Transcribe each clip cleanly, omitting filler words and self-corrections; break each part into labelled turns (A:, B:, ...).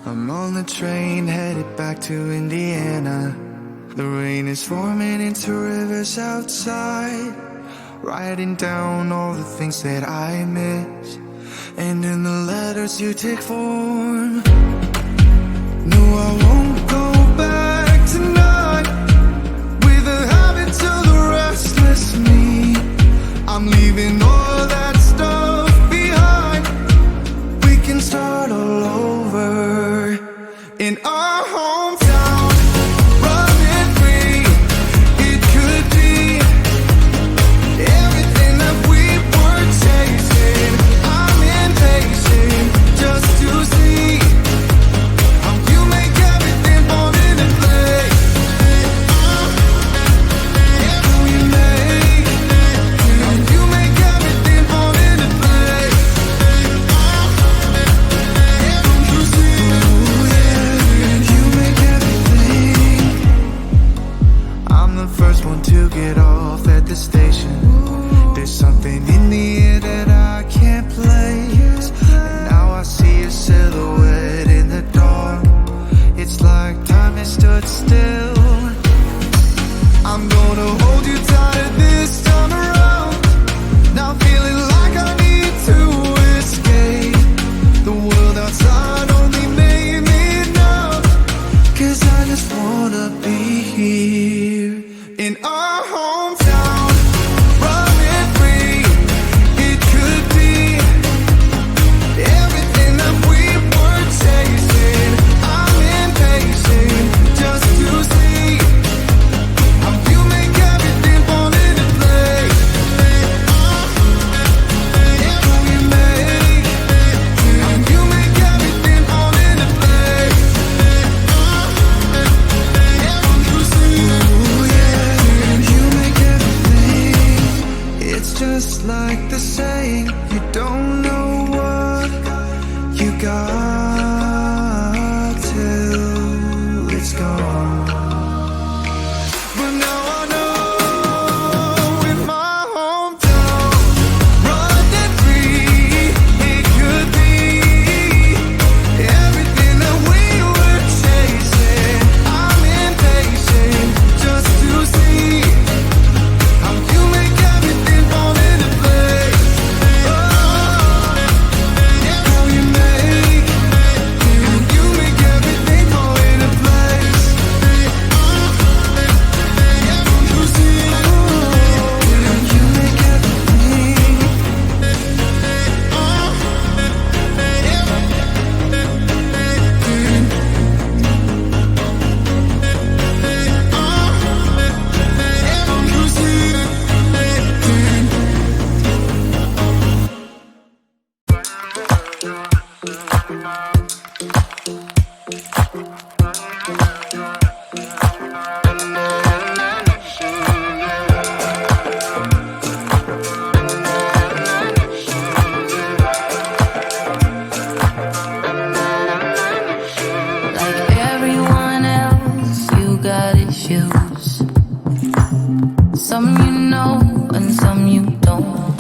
A: I'm on the train headed back to Indiana. The rain is forming into rivers outside, writing down all the things that I miss, and in the letters you take form. No, I won't go back tonight with the habits of the restless me. I'm leaving all that stuff behind. We can start all over in our hometown, running free. It could be everything that we were chasing. I'm impatient just to see how you make everything fall into place. How you make everything fall into place. Don't you see? Ooh, yeah, you make everything. I'm the first one to get off at the station. There's something in the air that I can't place, and now I see a silhouette in the dark. It's like time has stood still. I'm gonna hold you tighter this time around. Now feeling like I need to escape. The world outside only made me numb, 'cause I just wanna be here in our hometown, running free. It could be everything that we were chasing. I'm impatient just to see how you make everything fall into place. How you make everything fall into place. Don't you see? Ooh, yeah, you make everything. It's just like the saying, you don't know what you got till it's gone. But now I know in my hometown, running free, it could be everything that we were chasing. I'm impatient just to see how you make everything fall into place. How you make everything fall into place. Don't you see? You make everything. Don't you see?
B: Like everyone else, you got issues. Some you know and some you don't.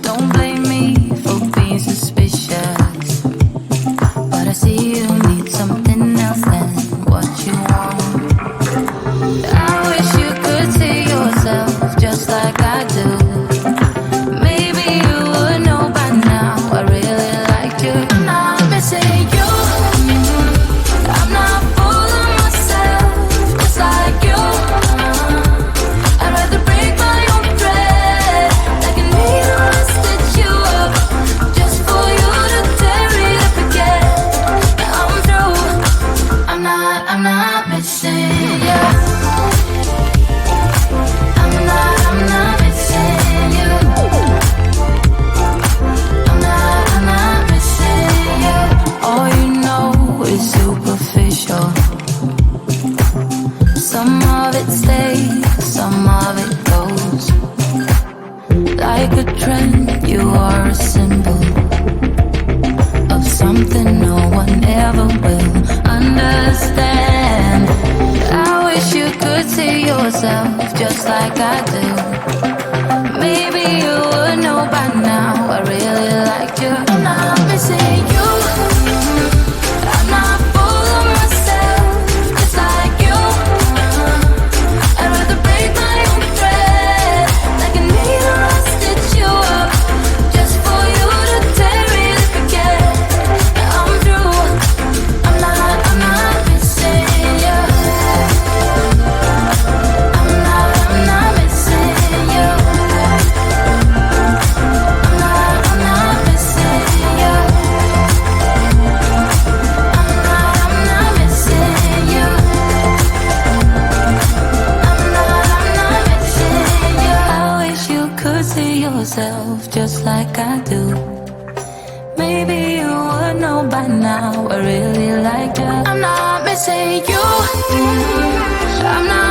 B: Don't blame me for being suspicious, but I see you need something else than what you want. I wish you could see yourself just like I do. Maybe you would know by now I really liked you. I'm not missing you. I'm not fooling myself just like you. I'd rather break my own thread like a needle and stitch you up just for you to tear it up again. Now I'm through. I'm not missing you. I'm not missing you. I'm not missing you. All you know is superficial. Some of it stays, some of it goes. Like a trend, you are a symbol of something no one ever will understand. I wish you could see yourself just like I do. Maybe you would know by now I really liked you. I'm not missing you. by now. I really like you. I'm not missing you. I'm not